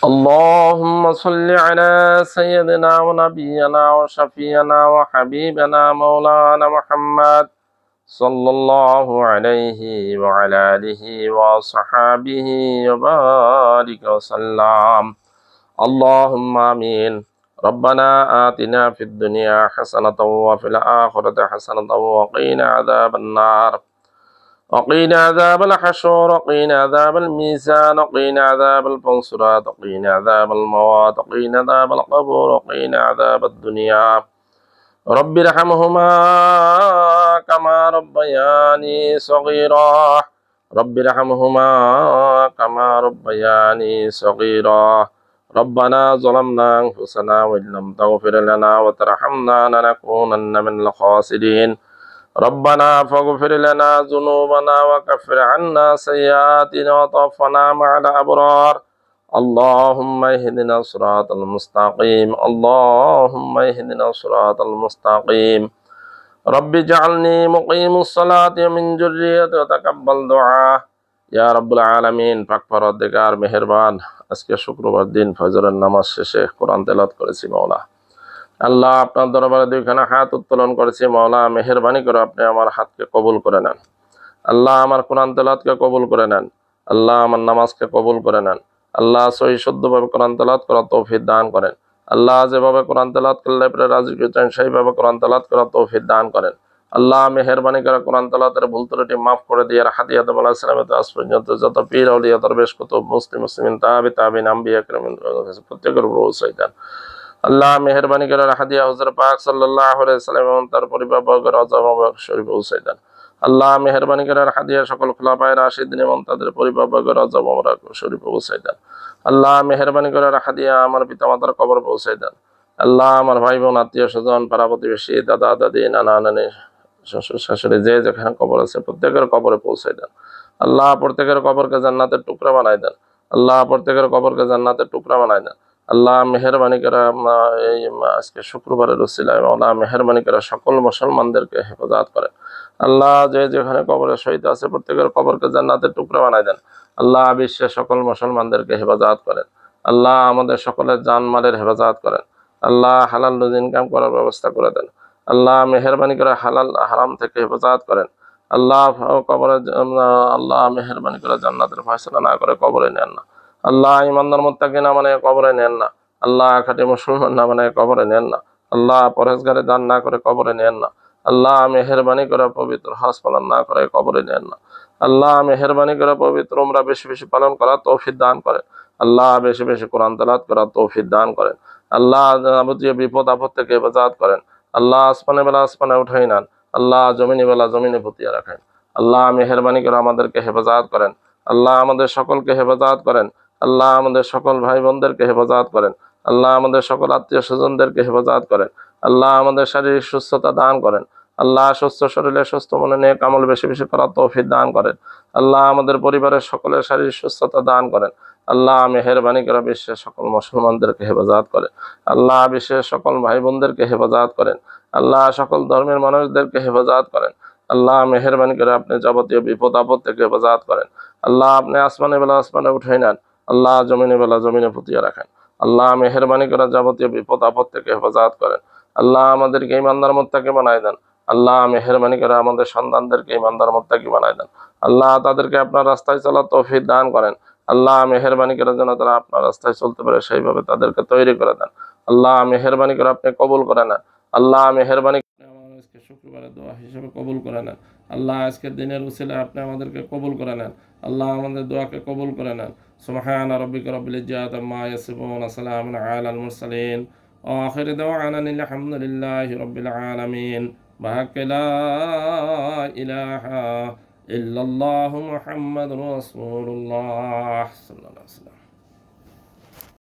اللهم صل على سيدنا ونبينا وشفينا وحبيبنا مولانا محمد صلى الله عليه وعلى آله وصحابه وبارك وسلم. اللهم آمين. ربنا آتنا في الدنيا حسنة وفي الآخرة حسنة وقنا عذاب النار وقنا عذاب الحشور وقنا عذاب الميزان وقنا عذاب الفنصرات وقنا عذاب الموات وقنا عذاب القبور وقنا عذاب الدنيا. رب ارحمهما كما ربياني صغيرا. رب ارحمهما كما ربياني صغيرا. ربنا ظلمنا أنفسنا وإن لم تغفر لنا وترحمنا لنكونن من الخاسرين. ربنا فاغفر لنا ذنوبنا وكفر عنا سيئاتنا وتوفنا مع الأبرار. اللهم اهدنا الصراط المستقيم. اللهم اهدنا الصراط المستقيم. رب اجعلني مقيم الصلاة ومن ذريتي وتقبل دعاء ইয়া রাব্বুল আলামিন। পাক পরওয়ারদিগার মেহেরবান, আজকে শুক্রবার দিন ফজরের নামাজ শেষে কোরআন তেলাওয়াত করেছি মাওলা। আল্লাহ, আপনার দরবারে দুইখানা হাত উত্তোলন করেছি মাওলা, মেহেরবানি করে আপনি আমার হাতকে কবুল করে নেন। আল্লাহ, আমার কোরআন তেলাওয়াতকে কবুল করে নেন। আল্লাহ, আমার নামাজকে কবুল করে নেন। আল্লাহ, সহি শুদ্ধভাবে কোরআন তেলাওয়াত করার তৌফিক দান করেন। আল্লাহ, যেভাবে কোরআন তেলাওয়াত করলে আপনি রাজি হচ্ছেন সেইভাবে কোরআন তেলাওয়াত করার তৌফিক দান করেন। আল্লাহ, মেহেরবানি করে কোরআন তেলাওয়াতের ভুল ত্রুটি মাফ করে দিয়ে হাদিয়া আদম আলাইহিস সালামের আজ পর্যন্ত যত পীর আউলিয়া দরবেশ কুতুব মুসলিমিন তাবিঈন আম্বিয়া কিরামের প্রত্যেকের উপর পৌঁছায় দেন। আল্লাহ, মেহেরবানি করে হাদিয়া হুজুর পাক সাল্লাল্লাহু আলাইহি সাল্লাম এবং তার পরিবারবর্গের আযাব শরীফ পৌঁছায় দেন। আল্লাহ, মেহেরবানি করে হাদিয়া সকল খুলাফায়ে রাশিদিন এবং তাদের পরিবারবর্গের আযাব শরীফ পৌঁছায় দেন। আল্লাহ, মেহেরবানি করে হাদিয়া আমার পিতামাতার কবর পৌঁছায় দেন। আল্লাহ, আমার ভাই বোন আত্মীয় স্বজন পাড়া প্রতিবেশী দাদা দাদি নানা নানি শ্বশুর শাশুড়ি যে যেখানে কবর আছে প্রত্যেকের কবরে পৌঁছায় দেন। আল্লাহ, প্রত্যেকের কবরকে জান্নাতের টুকরা বানায় দেন। আল্লাহ, প্রত্যেকের কবরকে জান্নাতের টুকরা বানায় দেন। আল্লাহ, মেহেরবানি করে এই আজকে শুক্রবারের উসিলায় আল্লাহ মেহেরবানি করে সকল মুসলমানদেরকে হেফাজত করেন। আল্লাহ, যে যেখানে কবরে শহীদ আছে প্রত্যেকের কবরকে জান্নাতের টুকরা বানায় দেন। আল্লাহ, বিশ্বের সকল মুসলমানদেরকে হেফাজত করেন। আল্লাহ, আমাদের সকলের জানমালের হেফাজত করেন। আল্লাহ, হালাল রুজি ইনকাম করার ব্যবস্থা করে দেন। আল্লাহ, মেহেরবানি করে হালাল হারাম থেকে হেফাজত করেন। আল্লাহ, কবরে আল্লাহ মেহেরবানি করে জান্নাতের ফয়সালা না করে কবরে নেন না। আল্লাহ, ইমানদার মুত্তাকিন না মানে কবরে নেন না। আল্লাহ, খাঁটি মুসলমান না মানে কবরে নেন না। আল্লাহ, পরহেজগারে দান না করে কবরে নেন না। আল্লাহ, মেহেরবানি করে পবিত্র হজ পালন না করে কবরে নেন না। আল্লাহ, মেহেরবানি করে পবিত্র উমরা বেশি বেশি পালন করা তৌফিক দান করেন। আল্লাহ, বেশি বেশি কোরআন তেলাওয়াত করা তৌফিক দান করেন। আল্লাহ, যাবতীয় বিপদ আপদ থেকে হেফাজত করেন। আল্লাহ, আসমানে বেলা আসমানে উঠাই নেন। আল্লাহ, জমিনে বেলা জমিনে পুতিয়া রাখেন। আল্লাহ, মেহেরবানি করে আমাদেরকে হেফাজত করেন। আল্লাহ, আমাদের সকলকে হেফাজত করেন। আল্লাহ, আমাদের সকল ভাই বোনদেরকে হেফাজত করেন। আল্লাহ, আমাদের সকল আত্মীয় স্বজনদেরকে হেফাজত করেন। আল্লাহ, আমাদের শারীরিক সুস্থতা দান করেন। আল্লাহ, সুস্থ শরীরে সুস্থ মনে নেক আমল বেশি বেশি করার তৌফিক দান করেন। আল্লাহ, আমাদের পরিবারের সকলের শারীরিক সুস্থতা দান করেন। আল্লাহ, মেহেরবানি করে বিশ্বের সকল মুসলমানদেরকে হেফাজত করেন। আল্লাহ, বিশ্বের সকল ভাই বোনদেরকে হেফাজত করেন। আল্লাহ, সকল ধর্মের মানুষদেরকে হেফাজত করেন। আল্লাহ, মেহেরবানি করে আপনি যাবতীয় বিপদ আপদ থেকে হেফাজত করেন। আল্লাহ, আপনি আসমানে বেলা আসমানে উঠাই নেন। আল্লাহ, জমিনে বেলা জমিনে পুতিয়া রাখেন। আল্লাহ, মেহেরবানি করে যাবতীয় বিপদ আপদ থেকে হেফাজত করেন। আল্লাহ, আমাদেরকে ইমানদার মুত্তাকি বানায় দেন। আল্লাহ, মেহেরবানি করে আমাদের সন্তানদেরকে ইমানদার মুত্তাকি বানায় দেন। আল্লাহ, তাদেরকে আপনার রাস্তায় চলার তৌফিক দান করেন। আল্লাহ, মেহেরবানি করে যেন তারা আপনার রাস্তায় চলতে পারে সেইভাবে তাদেরকে তৈরি করে দেন। আল্লাহ, মেহেরবানি করে আপনি কবুল করে নেন। আল্লাহ, মেহেরবানি করে আজকে শুক্রবারের দোয়া হিসেবে কবুল করে নেন। আল্লাহ, আজকের দিনের উসিলায় আপনি আমাদেরকে কবুল করে নেন। আল্লাহ, আমাদের দোয়াকে কবুল করে নেন। সুবহানা রাব্বিকা রাব্বিল ইজ্জাতি আম্মা ইয়াসিফুন ওয়া সালামুন আলাল মুরসালিন ওয়া আখিরু দাওয়ানা আলহামদুলিল্লাহি রাব্বিল আলামিন। বাহাক লা ইলাহা ইল্লাল্লাহু মুহাম্মাদুর রাসূলুল্লাহ সাল্লাল্লাহু আলাইহি ওয়াসাল্লাম।